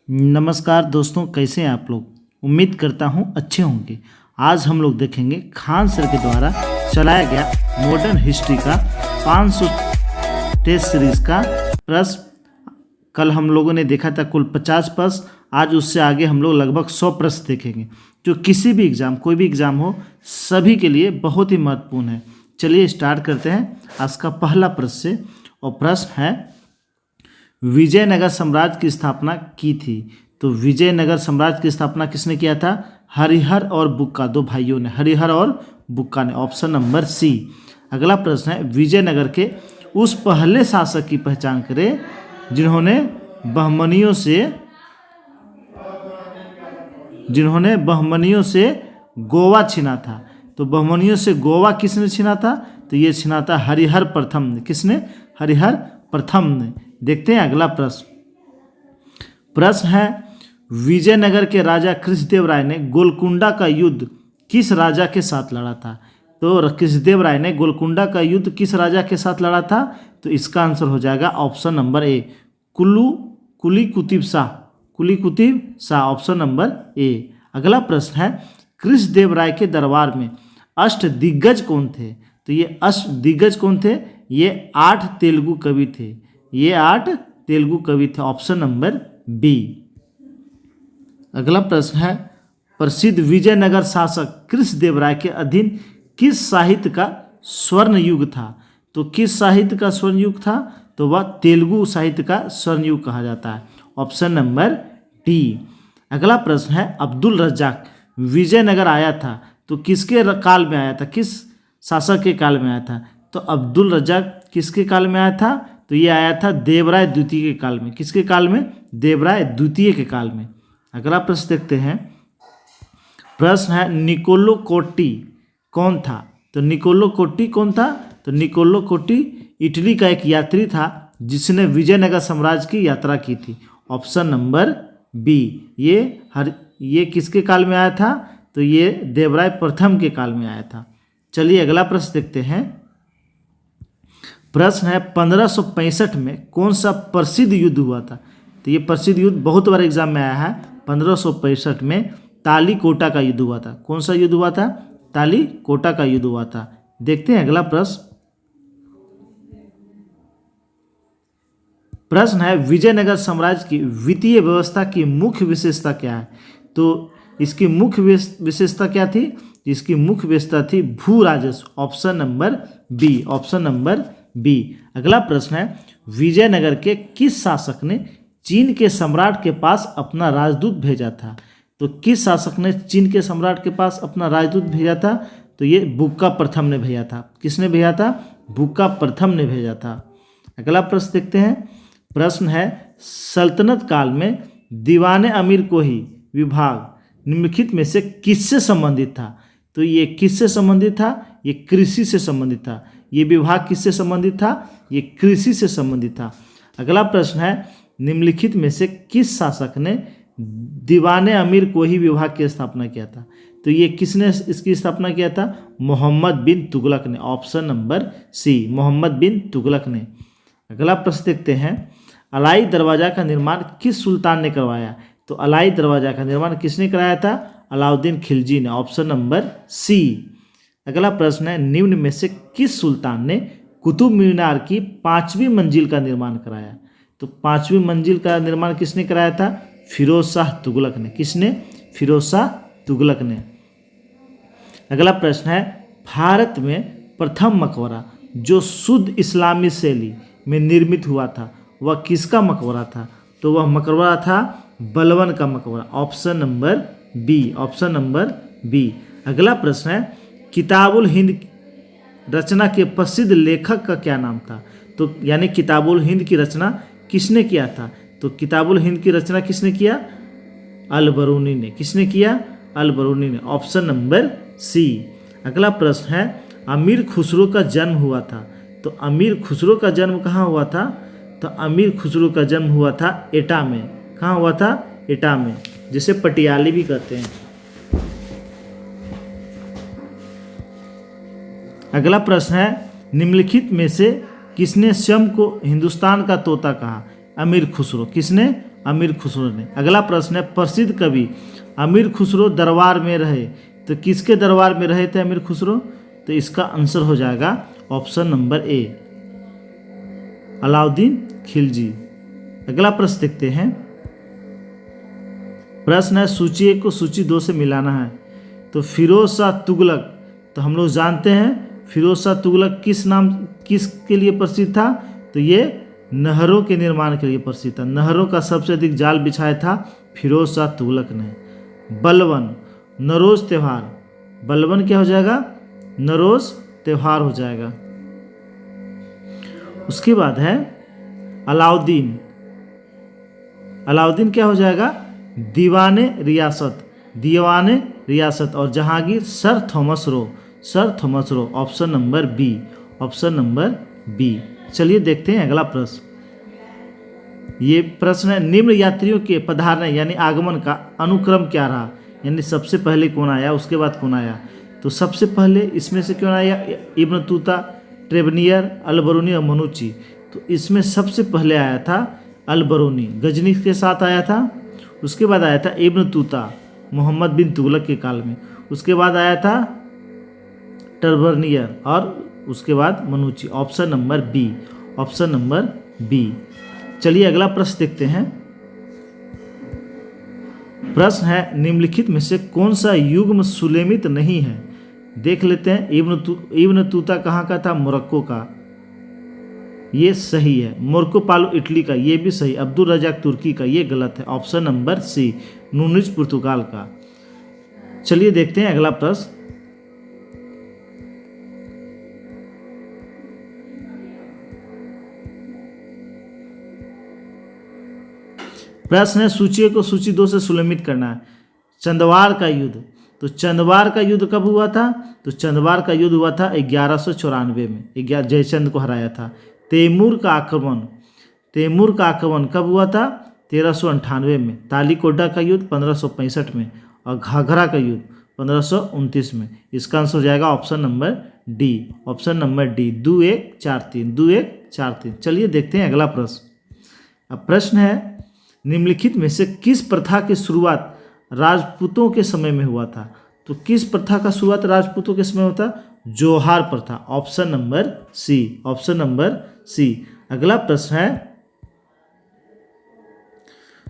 नमस्कार दोस्तों, कैसे हैं आप लोग। उम्मीद करता हूं अच्छे होंगे। आज हम लोग देखेंगे खान सर के द्वारा चलाया गया मॉडर्न हिस्ट्री का 500 टेस्ट सीरीज का प्रश्न। कल हम लोगों ने देखा था कुल 50 प्रश्न। आज उससे आगे हम लोग लगभग 100 प्रश्न देखेंगे, जो किसी भी एग्ज़ाम, कोई भी एग्ज़ाम हो, सभी के लिए बहुत ही महत्वपूर्ण है। चलिए स्टार्ट करते हैं आज का पहला प्रश्न से। और प्रश्न है, विजयनगर साम्राज्य की स्थापना की थी। तो विजयनगर साम्राज्य की स्थापना किसने किया था? हरिहर और बुक्का, दो भाइयों ने, हरिहर और बुक्का ने। Option number C. अगला प्रश्न है, विजयनगर के उस पहले शासक की पहचान करें जिन्होंने बहमनियों से गोवा छीना था। तो बहमनियों से गोवा किसने छीना था? तो ये छीना था हरिहर प्रथम ने। किसने? हरिहर प्रथम ने। देखते हैं अगला प्रश्न है, विजयनगर के राजा कृष्णदेव राय ने गोलकुंडा का युद्ध किस राजा के साथ लड़ा था? तो कृष्णदेव राय ने गोलकुंडा का युद्ध किस राजा के साथ लड़ा था? तो इसका आंसर हो जाएगा option number A, Quli Qutb Shah. Option number A. अगला प्रश्न है, कृष्णदेव राय के दरबार में अष्टदिग्गज कौन थे? तो ये अष्टदिग्गज कौन थे? ये 8 तेलुगु कवि थे। ये 8 तेलुगु कवि थे। Option number B. अगला प्रश्न है, प्रसिद्ध विजयनगर शासक कृष्णदेव राय के अधीन किस साहित्य का स्वर्ण युग था? तो किस साहित्य का स्वर्ण युग था? तो वह तेलुगु साहित्य का स्वर्ण युग कहा जाता है। Option number D. अगला प्रश्न है, अब्दुल रज्जाक विजयनगर आया था तो किसके काल में आया था? किस शासक के काल में आया था? तो अब्दुल रज्जाक किसके काल में आया था? तो ये आया था देवराय द्वितीय के काल में। किसके काल में? देवराय द्वितीय के काल में। अगला प्रश्न देखते हैं। प्रश्न है, निकोलो कोट्टी कौन था? तो निकोलो कोट्टी कौन था? तो निकोलो कोट्टी इटली का एक यात्री था जिसने विजयनगर साम्राज्य की यात्रा की थी। Option number B. ये किसके काल में आया था? तो ये देवराय प्रथम के काल में आया था। चलिए अगला प्रश्न देखते हैं। प्रश्न है, 1565 में कौन सा प्रसिद्ध युद्ध हुआ था? तो ये प्रसिद्ध युद्ध बहुत बार एग्जाम में आया है। 1565 में तालीकोटा का युद्ध हुआ था। कौन सा युद्ध हुआ था? तालीकोटा का युद्ध हुआ था। देखते हैं अगला प्रश्न है, विजयनगर साम्राज्य की वित्तीय व्यवस्था की मुख्य विशेषता क्या है? तो इसकी मुख्य विशेषता क्या थी? इसकी मुख्य विशेषता थी भू राजस्व। Option number B. Option number B. अगला प्रश्न है, विजयनगर के किस शासक ने चीन के सम्राट के पास अपना राजदूत भेजा था? तो किस शासक ने चीन के सम्राट के पास अपना राजदूत भेजा था? तो ये बुक्का प्रथम ने भेजा था। किसने भेजा था? बुक्का प्रथम ने भेजा था। अगला प्रश्न देखते हैं। प्रश्न है, सल्तनत काल में दीवाने अमीर कोही विभाग निम्नलिखित में से किससे संबंधित था? तो ये किससे संबंधित था? ये कृषि से संबंधित था। ये विभाग किससे संबंधित था? ये कृषि से संबंधित था। अगला प्रश्न है, निम्नलिखित में से किस शासक ने दीवाने अमीर कोही विभाग की स्थापना किया था? तो ये किसने इसकी स्थापना किया था? मोहम्मद बिन तुगलक ने। ऑप्शन नंबर सी, मोहम्मद बिन तुगलक ने। अगला प्रश्न देखते हैं, अलाई दरवाजा का निर्माण किस सुल्तान ने करवाया? तो अलाई दरवाजा का निर्माण किसने कराया था? अलाउद्दीन खिलजी ने। Option number C. अगला प्रश्न है, निम्न में से किस सुल्तान ने कुतुब मीनार की 5वीं मंजिल का निर्माण कराया? तो 5वीं मंजिल का निर्माण किसने कराया था? फिरोज शाह तुगलक ने। किसने? फिरोज शाह तुगलक ने। अगला प्रश्न है, भारत में प्रथम मकबरा जो शुद्ध इस्लामी शैली में निर्मित हुआ था वह किसका मकबरा था? तो वह मकबरा था बलबन का मकबरा। Option number B. Option number B. अगला प्रश्न है, किताबुल हिंद रचना के प्रसिद्ध लेखक का क्या नाम था? तो यानी किताबुल हिंद की रचना किसने किया था? तो किताबुल हिंद की रचना किसने किया? अल बरूनी ने। किसने किया? अल बरूनी ने। Option number C. अगला प्रश्न है, अमीर खुसरो का जन्म हुआ था। तो अमीर खुसरो का जन्म कहाँ हुआ था? तो अमीर खुसरो का जन्म हुआ था एटा में। कहाँ हुआ था? एटा में, जिसे पटियाली भी कहते हैं। अगला प्रश्न है, निम्नलिखित में से किसने स्वयं को हिंदुस्तान का तोता कहा? अमीर खुसरो। किसने? अमीर खुसरो ने। अगला प्रश्न है प्रसिद्ध कवि अमीर खुसरो दरबार में रहे, तो किसके दरबार में रहे थे अमीर खुसरो? तो इसका आंसर हो जाएगा option number A, Alauddin Khilji. अगला प्रश्न देखते हैं। प्रश्न है सूची 1 को सूची 2 से मिलाना है। तो फिरोज शाह तुगलक, तो हम लोग जानते हैं फिरोज शाह तुगलक किसके लिए प्रसिद्ध था? तो ये नहरों के निर्माण के लिए प्रसिद्ध था। नहरों का सबसे अधिक जाल बिछाया था फिरोज शाह तुगलक ने। बलबन, नरोज त्यौहार, बलबन क्या हो जाएगा? नरोज त्यौहार हो जाएगा। उसके बाद है अलाउद्दीन, अलाउद्दीन क्या हो जाएगा? दीवाने रियासत, दीवाने रियासत। और Jahangir Sir Thomas Roe, Sir Thomas Roe. Option number B, option number B. चलिए देखते हैं अगला प्रश्न। ये प्रश्न है निम्न यात्रियों के पधारने यानी आगमन का अनुक्रम क्या रहा? यानी सबसे पहले कौन आया, उसके बाद कौन आया? तो सबसे पहले इसमें से कौन आया? इब्न तूता, ट्रेवनियर, अलबरूनी और मनुची। तो इसमें सबसे पहले आया था अलबरूनी, गजनी के साथ आया था। उसके बाद आया था इब्न तूता मोहम्मद बिन तुगलक के काल में। उसके बाद आया था टर्बर्नियर और उसके बाद Manucci. Option number B, option number B. चलिए अगला प्रश्न देखते हैं। प्रश्न है निम्नलिखित में से कौन सा युग्म सुलेमित नहीं है? देख लेते हैं। इब्न तूता कहाँ का था? मोरक्को का, ये सही है। मोरक्को पालो इटली का, ये भी सही। अब्दुल रजाक तुर्की का, ये गलत है। ऑप्शन नंबर सी, नूनिज पुर्तगाल का। चलिए देखते हैं अगला प्रश्न। प्रश्न है सूची 1 को सूची 2 से सुलेमित करना है। चंदवार का युद्ध, तो चंदवार का युद्ध कब हुआ था? तो चंदवार का युद्ध हुआ था 1194 में, जयचंद को हराया था। तैमूर का आक्रमण, तैमूर का आक्रमण कब हुआ था? 1398 में। तालीकोटा का युद्ध 1565 में और घाघरा का युद्ध 1529 में। इसका आंसर हो जाएगा option number D, option number D. 2143, 2143। चलिए देखते हैं अगला प्रश्न। अब प्रश्न है निम्नलिखित में से किस प्रथा की शुरुआत राजपूतों के समय में हुआ था? तो किस प्रथा का शुरुआत राजपूतों के समय होता? जोहार प्रथा। Option number C, option number C. अगला प्रश्न है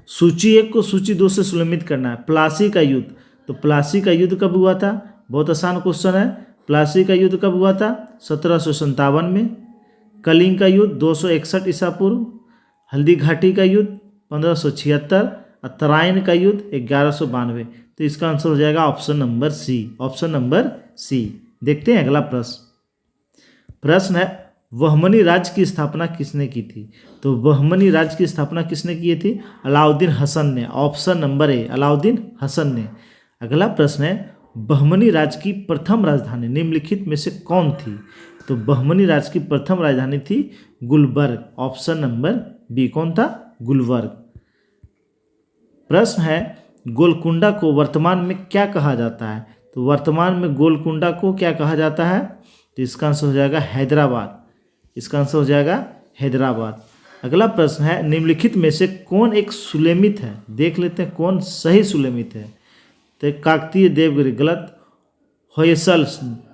सूची 1 को सूची 2 से सुलेमित करना है। प्लासी का युद्ध, तो प्लासी का युद्ध कब हुआ था? बहुत आसान क्वेश्चन है। प्लासी का युद्ध कब हुआ था? 1757 में। कलिंग का युद्ध 261 ईसा पूर्व। हल्दी घाटी का युद्ध 1576 और तराइन का युद्ध 1192। तो इसका आंसर हो जाएगा option number C, option number C. देखते हैं अगला प्रश्न। प्रश्न है बहमनी राज्य की स्थापना किसने की थी? तो बहमनी राज्य की स्थापना किसने की थी? अलाउद्दीन हसन ने। Option number A, Alauddin Hasan ने। अगला प्रश्न है बहमनी राज्य की प्रथम राजधानी निम्नलिखित में से कौन थी? तो बहमनी राज्य की प्रथम राजधानी थी गुलबर्ग। ऑप्शन नंबर बी, कौन था? गुलबर्ग। प्रश्न है गोलकुंडा को वर्तमान में क्या कहा जाता है? तो वर्तमान में गोलकुंडा को क्या कहा जाता है? तो इसका आंसर हो जाएगा हैदराबाद, इसका आंसर हो जाएगा हैदराबाद। अगला प्रश्न है निम्नलिखित में से कौन एक सुलेमित है? देख लेते हैं कौन सही सुलेमित है। तो काकतीय देवगिरी गलत। होयसल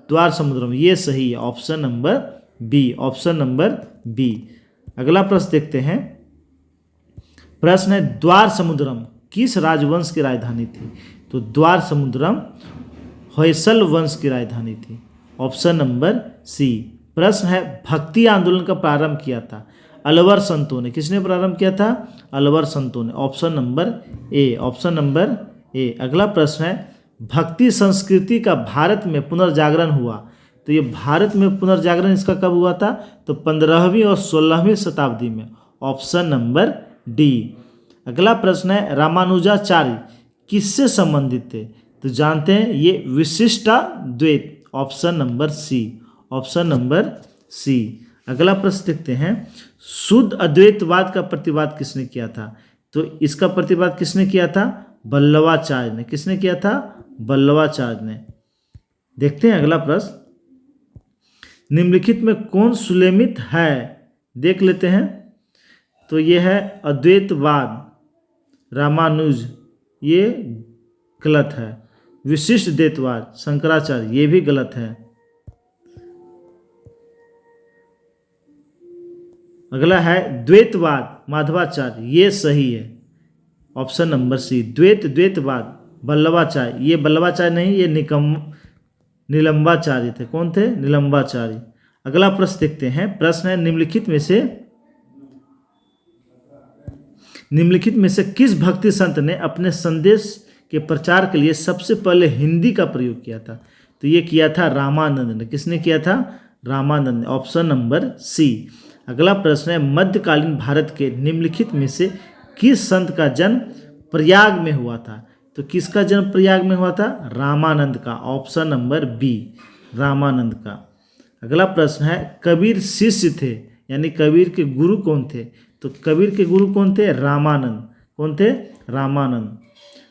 द्वार समुद्रम, ये सही है। Option number B, option number B. अगला प्रश्न देखते हैं। प्रश्न है द्वार समुद्रम किस राजवंश की राजधानी थी? तो द्वार समुद्रम होयसल वंश की राजधानी थी। Option number C. प्रश्न है भक्ति आंदोलन का प्रारंभ किया था अलवर संतों ने। किसने प्रारंभ किया था? अलवर संतों ने। Option number A, option number A. अगला प्रश्न है भक्ति संस्कृति का भारत में पुनर्जागरण हुआ। तो ये भारत में पुनर्जागरण इसका कब हुआ था? तो 15वीं और 16वीं शताब्दी में। Option number D. अगला प्रश्न है रामानुजाचार्य किससे संबंधित थे? तो जानते हैं ये विशिष्टाद्वैत। Option number C, option number C. अगला प्रश्न देखते हैं शुद्ध अद्वैतवाद का प्रतिवाद किसने किया था? तो इसका प्रतिवाद किसने किया था? वल्लभाचार्य ने। किसने किया था? वल्लभाचार्य ने। देखते हैं अगला प्रश्न। निम्नलिखित में कौन सुलेमित है? देख लेते हैं। तो यह है अद्वैतवाद, रामानुज, ये गलत है। विशिष्ट द्वैतवाद शंकराचार्य, ये भी गलत है। अगला है द्वैतवाद माधवाचार्य, ये सही है। ऑप्शन नंबर सी द्वैतवाद वल्लभाचार्य, ये वल्लभाचार्य नहीं, ये नीलंबाचार्य थे। कौन थे? नीलंबाचार्य। अगला प्रश्न देखते हैं। प्रश्न है निम्नलिखित में से किस भक्ति संत ने अपने संदेश के प्रचार के लिए सबसे पहले हिंदी का प्रयोग किया था? तो ये किया था रामानंद ने। किसने किया था? रामानंद ने। Option number C. अगला प्रश्न है मध्यकालीन भारत के निम्नलिखित में से किस संत का जन्म प्रयाग में हुआ था? तो किसका जन्म प्रयाग में हुआ था? रामानंद का। ऑप्शन नंबर बी, रामानंद का। अगला प्रश्न है कबीर शिष्य थे, यानी कबीर के गुरु कौन थे? तो कबीर के गुरु कौन थे? रामानंद। कौन थे? रामानंद।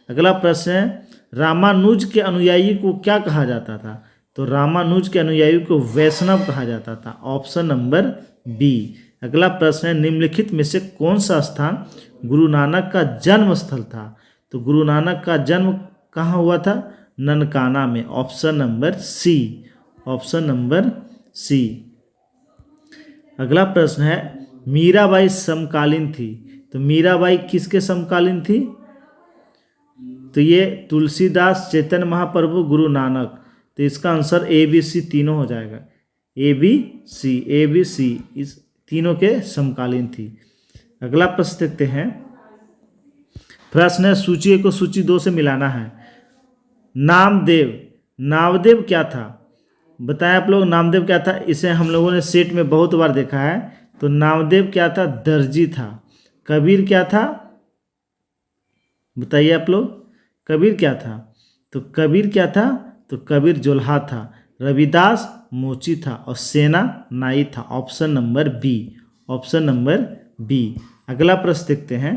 अगला प्रश्न है रामानुज के अनुयायी को क्या कहा जाता था? तो रामानुज के अनुयायी को वैष्णव कहा जाता था। Option number B. अगला प्रश्न है निम्नलिखित में से कौन सा स्थान गुरु नानक का जन्म स्थल था? तो गुरु नानक का जन्म कहाँ हुआ था? ननकाना में। Option number C. Option number C. अगला प्रश्न है मीराबाई समकालीन थी, तो मीराबाई किसके समकालीन थी? तो ये तुलसीदास, चैतन्य महाप्रभु, गुरु नानक। तो इसका आंसर ए बी सी तीनों हो जाएगा। ए बी सी इस तीनों के समकालीन थी। अगला प्रश्न देखते हैं। प्रश्न है सूची को सूची 2 से मिलाना है। नामदेव क्या था? बताएं आप लोग, नामदेव क्या था? इसे हम लोगों ने सेट में बहुत बार देखा है। तो नामदेव क्या था? दर्जी था। कबीर क्या था? बताइए आप लोग, कबीर क्या था? तो कबीर क्या था? तो कबीर जोल्हा था। रविदास मोची था और सेना नाई था। Option number B. Option number B. अगला प्रश्न देखते हैं।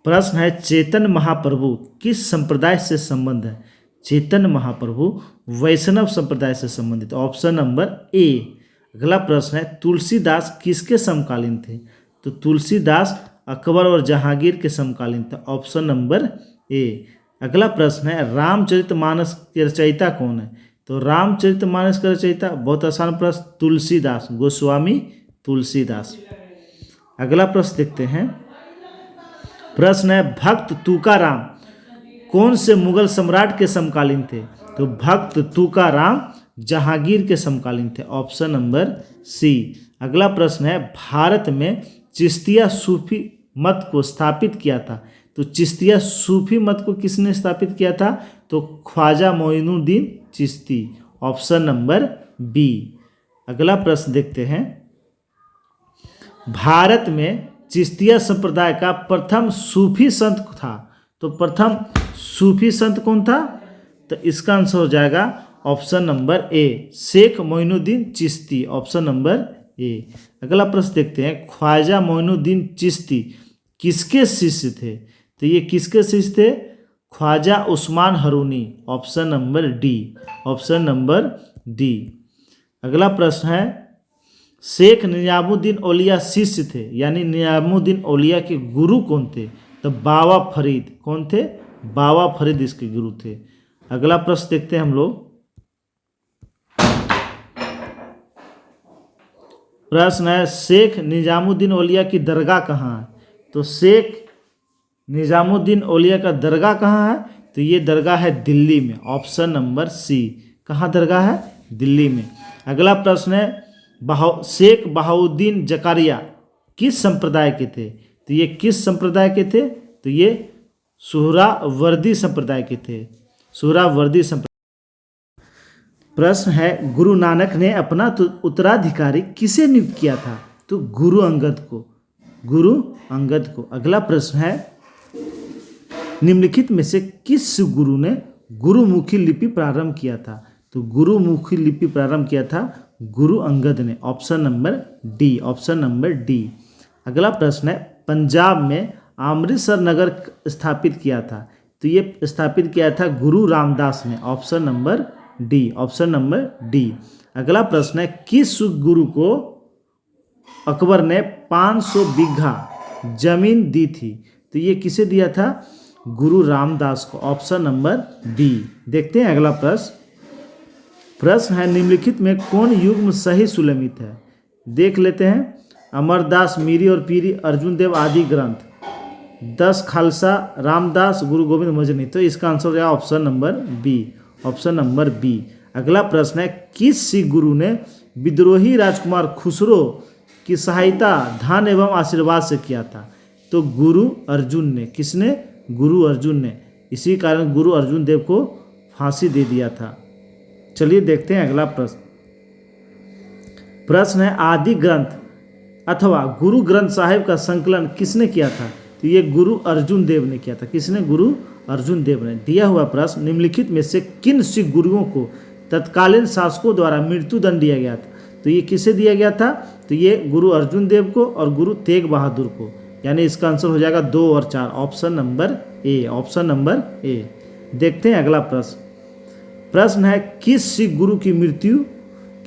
प्रश्न है चैतन्य महाप्रभु किस संप्रदाय से संबंध है? चैतन्य महाप्रभु वैष्णव संप्रदाय से संबंधित। Option number A. अगला प्रश्न है तुलसीदास किसके समकालीन थे? तो तुलसीदास अकबर और जहांगीर के समकालीन थे। Option number A. अगला प्रश्न है रामचरितमानस के रचयिता कौन है? तो रामचरितमानस का रचयिता, बहुत आसान प्रश्न, तुलसीदास, गोस्वामी तुलसीदास। अगला प्रश्न देखते हैं। प्रश्न है भक्त तुकाराम कौन से मुगल सम्राट के समकालीन थे? तो भक्त तुकाराम जहांगीर के समकालीन थे। Option number C. अगला प्रश्न है भारत में चिश्तिया सूफी मत को स्थापित किया था। तो चिश्तिया सूफी मत को किसने स्थापित किया था? तो Khwaja Moinuddin Chishti. Option number B. अगला प्रश्न देखते हैं। भारत में चिश्तिया संप्रदाय का प्रथम सूफी संत था। तो प्रथम सूफी संत कौन था? तो इसका आंसर हो जाएगा option number A, Sheikh Moinuddin Chishti. Option number A. अगला प्रश्न देखते हैं। ख्वाजा मोइनुद्दीन चिश्ती किसके शिष्य थे? तो ये किसके शिष्य थे? Khwaja Usman Haruni. Option number D. Option number D. अगला प्रश्न है शेख निजामुद्दीन औलिया शिष्य थे, यानी निजामुद्दीन औलिया के गुरु कौन थे? तो बाबा फरीद। कौन थे? बाबा फरीद इसके गुरु थे। अगला प्रश्न देखते हैं हम लोग। प्रश्न है शेख निजामुद्दीन औलिया की दरगाह कहाँ है? तो शेख निजामुद्दीन औलिया का दरगाह कहाँ है? तो ये दरगाह है दिल्ली में। Option number C. कहाँ दरगाह है? दिल्ली में। अगला प्रश्न है शेख बहाउद्दीन जकारिया किस संप्रदाय के थे? तो ये किस संप्रदाय के थे? तो ये सुहरावर्दी संप्रदाय के थे। सुहरावर्दी संप्रदाय। प्रश्न है गुरु नानक ने अपना उत्तराधिकारी किसे नियुक्त किया था? तो गुरु अंगद को। गुरु अंगद को। अगला प्रश्न है निम्नलिखित में से किस गुरु ने गुरुमुखी लिपि प्रारंभ किया था? तो गुरुमुखी लिपि प्रारंभ किया था गुरु अंगद ने। Option number D. Option number D. अगला प्रश्न है पंजाब में अमृतसर नगर स्थापित किया था। तो ये स्थापित किया था गुरु रामदास ने। Option number D. Option number D. अगला प्रश्न है किस गुरु को अकबर ने 500 बीघा जमीन दी थी? तो ये किसे दिया था? गुरु रामदास को। Option number B. देखते हैं अगला प्रश्न। प्रश्न है निम्नलिखित में कौन युग्म सही सुलमित है? देख लेते हैं। अमरदास, मीरी और पीरी, अर्जुन देव आदि ग्रंथ, 10 खालसा, रामदास, गुरु गोविंद मजनी। तो इसका आंसर हो जाएगा option number B. Option number B. अगला प्रश्न है किस सिख गुरु ने विद्रोही राजकुमार खुसरो की सहायता धन एवं आशीर्वाद से किया था? तो गुरु अर्जुन ने। किसने? गुरु अर्जुन ने। इसी कारण गुरु अर्जुन देव को फांसी दे दिया था। चलिए देखते हैं अगला प्रश्न। प्रश्न है आदि ग्रंथ अथवा गुरु ग्रंथ साहिब का संकलन किसने किया था? तो ये गुरु अर्जुन देव ने किया था। किसने? गुरु अर्जुन देव ने। दिया हुआ प्रश्न निम्नलिखित में से किन सिख गुरुओं को तत्कालीन शासकों द्वारा मृत्युदंड दिया गया था? तो ये किसे दिया गया था? तो ये गुरु अर्जुन देव को और गुरु तेग बहादुर को। यानी इसका आंसर हो जाएगा 2 और 4। ऑप्शन नंबर ए। ऑप्शन नंबर ए। देखते हैं अगला प्रश्न। प्रश्न है किस सिख गुरु की मृत्यु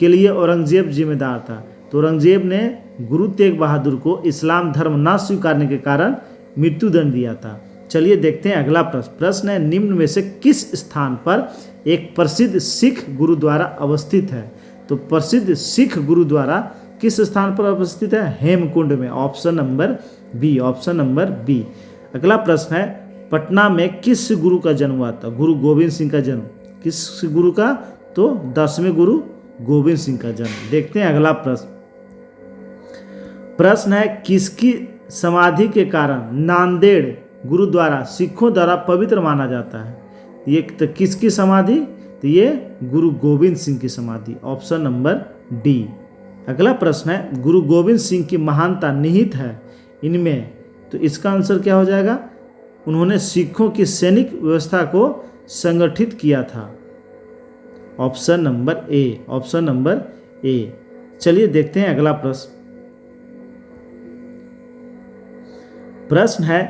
के लिए औरंगजेब जिम्मेदार था? तो औरंगजेब ने गुरु तेग बहादुर को इस्लाम धर्म न स्वीकारने के कारण मृत्युदंड दिया था। चलिए देखते हैं अगला प्रश्न। प्रश्न है निम्न में से किस स्थान पर एक प्रसिद्ध सिख गुरुद्वारा अवस्थित है? तो प्रसिद्ध सिख गुरुद्वारा किस स्थान पर अवस्थित है? हेमकुंड में। Option number B. Option number B. अगला प्रश्न है पटना में किस गुरु का जन्म हुआ था? गुरु गोविंद सिंह का जन्म। किस गुरु का? तो 10वें गुरु गोविंद सिंह का जन्म। देखते हैं अगला प्रश्न। प्रश्न है किसकी समाधि के कारण नांदेड़ गुरुद्वारा सिखों द्वारा पवित्र माना जाता है? ये तो किसकी समाधि? तो ये गुरु गोविंद सिंह की समाधि। Option number D. अगला प्रश्न है गुरु गोविंद सिंह की महानता निहित है इनमें। तो इसका आंसर क्या हो जाएगा? उन्होंने सिखों की सैनिक व्यवस्था को संगठित किया था। ऑप्शन नंबर ए। ऑप्शन नंबर ए। चलिए देखते हैं अगला प्रश्न। प्रश्न है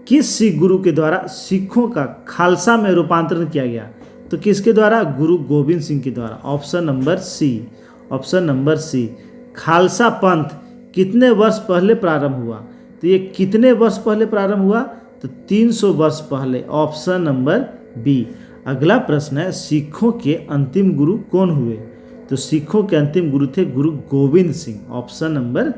किस सिख गुरु के द्वारा सिखों का खालसा में रूपांतरण किया गया? तो किसके द्वारा? गुरु गोविंद सिंह के द्वारा। Option number C. Option number C. Khalsa Panth कितने वर्ष पहले प्रारंभ हुआ? तो ये कितने वर्ष पहले प्रारंभ हुआ? तो 300 वर्ष पहले। Option number B. अगला प्रश्न है सिखों के अंतिम गुरु कौन हुए? तो सिखों के अंतिम गुरु थे गुरु गोविंद सिंह। Option number